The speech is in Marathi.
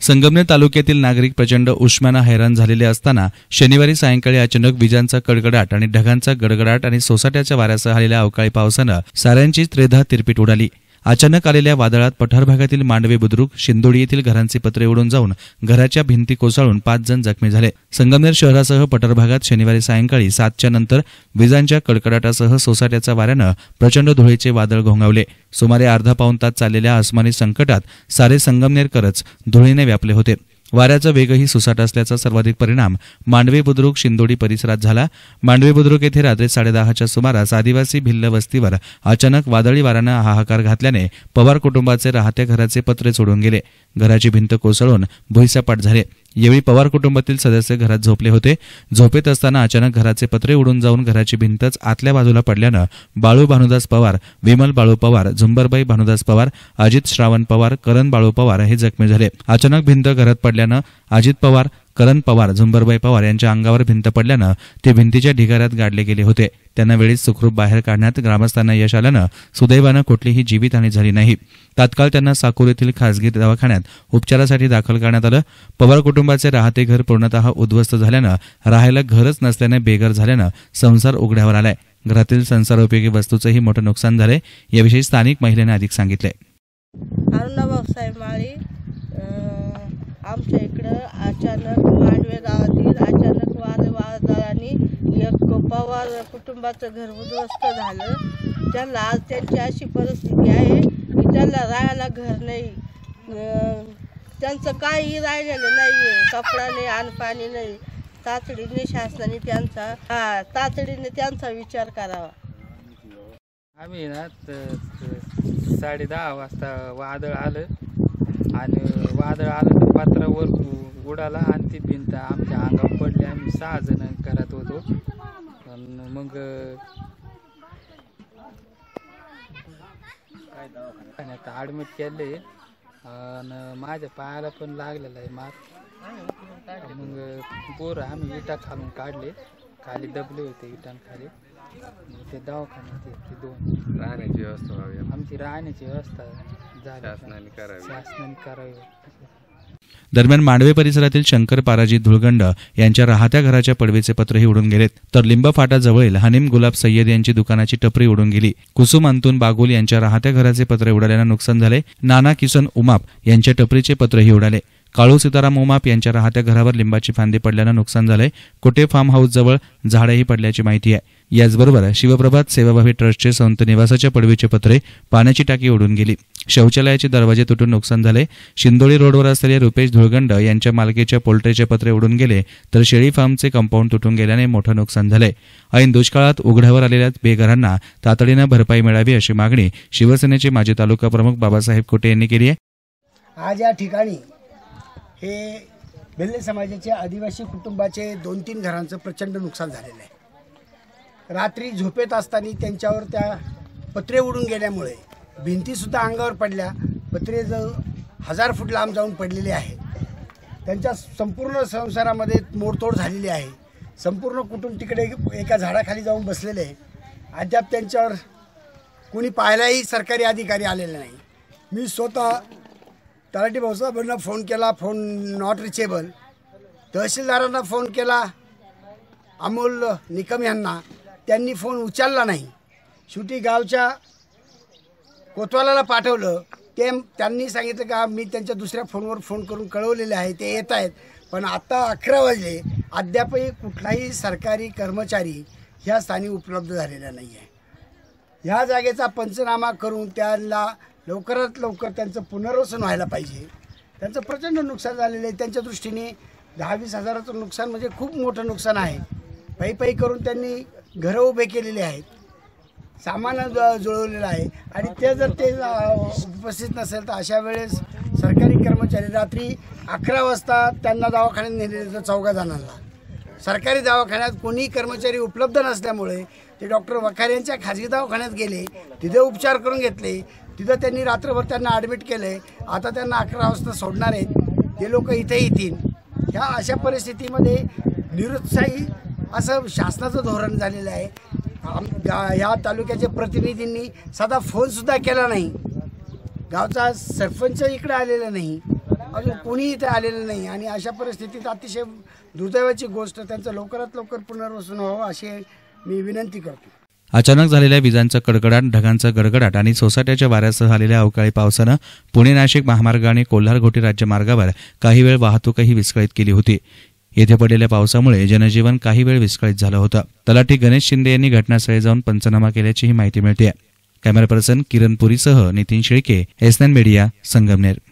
संगमनेर तालुक्यातील नागरिक प्रचंड उष्म्यानं हैराण झालेले असताना शनिवारी सायंकाळी अचानक विजांचा कडकडाट आणि ढगांचा गडगडाट आणि सोसाट्याच्या वाऱ्यासह आलेल्या अवकाळी पावसानं साऱ्यांची त्रेधा तिरपीट उडाली। अचानक आलेल्या वादळात पठार भागातील मांडवे बुद्रुक शिंदोडी येथील घरांचे पत्रे उडून जाऊन घराच्या भिंती कोसळून 5 जण जखमी झाले। संगमनेर शहरासह पठार भागात शनिवारी सायंकाळी 7च्या नंतर विजांच्या कडकडाटासह सोसाट्याच्या वाऱ्यानं प्रचंड धुळीचे वादळ घोंगावले। सुमारे अर्धा पाऊण तास चाललेल्या आसमानी संकटात सारे संगमनेरकरच धुळीने व्यापले होते। वाऱ्याचा वेगही सुसाट असल्याचा सर्वाधिक परिणाम मांडवे बुद्रुक शिंदोडी परिसरात झाला। मांडवे बुद्रुक येथे रात्री 10:30च्या सुमारास आदिवासी भिल्ल वस्तीवर अचानक वादळी वाऱ्यानं हाहाकार घातल्याने पवार कुटुंबाचे राहत्या घराचे पत्रे सोडून गेले। घराची भिंत कोसळून भुईसपाट झाले। यावेळी पवार कुटुंबातील सदस्य घरात झोपले होते। झोपेत असताना अचानक घराचे पत्रे उडून जाऊन घराची भिंतच आतल्या बाजूला पडल्यानं बाळू भानुदास पवार, विमल बाळू पवार, झुंबरबाई भानुदास पवार, अजित श्रावण पवार, करण बाळू पवार हे जखमी झाले। अचानक भिंत घरात पडल्यानं अजित पवार, करण पवार, झुंबरबाई पवार यांच्या अंगावर भिंत पडल्यानं ते भिंतीच्या ढिगाऱ्यात गाडले गेले होते। त्यांना वेळीच सुखरूप बाहेर काढण्यात ग्रामस्थांना यश आल्यानं सुदैवानं कुठलीही जीवितहानी झाली नाही। तात्काळ त्यांना साकूर येथील खासगी दवाखान्यात उपचारासाठी दाखल करण्यात आलं। पवार कुटुंबाचे राहते घर पूर्णतः उद्ध्वस्त झाल्यानं राहायला घरच नसल्याने बेघर झाल्यानं संसार उघड्यावर आलाय। घरातील संसारोपयोगी वस्तूचंही मोठं नुकसान झालंय। याविषयी स्थानिक महिलेने अधिक सांगितले। आमच्या इकडं अचानक मांडवे गावातील अचानक वादळाने एक पवार कुटुंबाचं घर उद्ध्वस्त झालं। त्यांना आज त्यांची अशी परिस्थिती आहे की त्यांना राहायला घर नाही, त्यांचं काही राहिलेलं नाही आहे, कपडा नाही, अन्न पाणी नाही। तातडीने शासनाने तातडीने त्यांचा विचार करावा। आम्ही ना 10:30 वाजता वादळ आलं आणि वादळ आलं तर पत्रावर उडाला आणि ती भिंत आमच्या अंगावर पडली। आम्ही 6 जण घरात होतो आणि मग ॲडमिट केले आणि माझ्या पायाला पण लागलेला आहे मार। मग पोरं आम्ही विटा खालून काढले, खाली दबले होते विटांखाली। ते दवाखान्यात ते 2 राहण्याची व्यवस्था व्हावी, आमची राहण्याची व्यवस्था शासनाने करावी। दरम्यान मांडवे परिसरातील शंकर पाराजी धुळगंड यांच्या राहत्या घराच्या पडवीचे पत्रही उडून गेलेत, तर लिंब फाटाजवळील हनीम गुलाब सय्यद यांची दुकानाची टपरी उडून गेली। कुसुम अंतून बागुल यांच्या राहत्या घराचे पत्रे उडाल्यानं नुकसान झाले। नाना किसन उमाप यांच्या टपरीचे पत्रही उडाले। काळू सीताराम उमाप यांच्या राहत्या घरावर लिंबाची फांदी पडल्यानं नुकसान झालंय। कोटे फार्म हाऊस जवळ झाडेही पडल्याची माहिती आहे। याचबरोबर शिवप्रभात सेवाभावी ट्रस्टचे संत निवासाच्या पडवीचे पत्रे, पाण्याची टाकी उडून गेली। शौचालयाचे दरवाजे तुटून नुकसान झाले। शिंदोळी रोडवर असलेले रुपेश धुळगंड यांच्या मालकीच्या पोल्ट्रीचे पत्रे उडून गेले, तर शेळी फार्मचे कंपाऊंड तुटून गेल्याने मोठं नुकसान झालंय। ऐन दुष्काळात उघड्यावर आलेल्या बेघरांना तातडीनं भरपाई मिळावी अशी मागणी शिवसेनेचे माजी तालुका प्रमुख बाबासाहेब कोटे यांनी केली आहे। आज या ठिकाणी हे भिल्ल समाजाचे आदिवासी कुटुंबाचे 2-3 घरांचं प्रचंड नुकसान झालेलं आहे। रात्री झोपेत असताना त्यांच्यावर त्या पत्रे उडून गेल्यामुळे भिंतीसुद्धा अंगावर पडल्या। पत्रे 1000 फूट लांब जाऊन पडलेले आहेत। त्यांच्या संपूर्ण संसारामध्ये मोडतोड झालेली आहे। संपूर्ण कुटुंब तिकडे एका झाडाखाली जाऊन बसलेले आहे। अद्याप त्यांच्यावर कोणी पाहायलाही सरकारी अधिकारी आलेले नाही। मी स्वतः तलाठी भाऊसाहेबांना फोन केला, फोन नॉट रिचेबल। तहसीलदारांना फोन केला, अमोल निकम यांना, त्यांनी फोन उचलला नाही। शेवटी गावच्या कोतवालाला पाठवलं, त्यांनी सांगितलं का मी त्यांच्या दुसऱ्या फोनवर फोन करून कळवलेले आहे, ते येत आहेत। पण आता 11 वाजले, अद्यापही कुठलाही सरकारी कर्मचारी ह्या स्थानी उपलब्ध झालेला नाही आहे। ह्या जागेचा पंचनामा करून त्यांना लवकरात लवकर त्यांचं पुनर्वसन व्हायला पाहिजे। त्यांचं प्रचंड नुकसान झालेलं आहे। त्यांच्या दृष्टीने 10-20 हजाराचं नुकसान म्हणजे खूप मोठं नुकसान आहे। पायी करून त्यांनी घरं उभे केलेले आहेत, सामान जुळवलेलं आहे आणि ते जर ते उपस्थित नसेल तर अशा वेळेस सरकारी कर्मचारी रात्री 11 वाजता त्यांना दवाखान्यात नेलेलं 4 जणांना सरकारी दवाखान्यात कोणी कर्मचारी उपलब्ध नसल्यामुळे ते डॉक्टर वखार यांच्या खाजगी दवाखान्यात गेले, तिथे उपचार करून घेतले। तिथं त्यांनी रात्रभर त्यांना ॲडमिट केले। आता त्यांना 11 वाजता सोडणार आहेत, ते लोक इथे येतील। ह्या अशा परिस्थितीमध्ये निरुत्साही असं शासनाचं धोरण झालेलं आहे। ह्या तालुक्याच्या प्रतिनिधींनी साधा फोनसुद्धा केला नाही। गावचा सरपंच इकडे आलेला नाही। अजून कोणीही इथे आलेलं नाही आणि अशा परिस्थितीत अतिशय दुर्दैवाची गोष्ट, त्यांचं लवकरात लवकर पुनर्वसन व्हावं अशी मी विनंती करतो. अचानक झालेल्या विजांचा कडकडाट, ढगांचा गडगडाट आणि सोसाट्याच्या वाऱ्यासह आलेल्या अवकाळी पावसानं पुणे नाशिक महामार्ग आणि कोल्हार-घोटी राज्यमार्गावर काही वेळ वाहतूकही विस्कळीत केली होती. येथे पडलेल्या पावसामुळे जनजीवन काही वेळ विस्कळीत झालं होतं. तलाठी गणेश शिंदे यांनी घटनास्थळी जाऊन पंचनामा केल्याचीही माहिती मिळते. कॅमेरा पर्सन किरण पुरीसह नितीन शेळके, एस9 मीडिया, संगमनेर.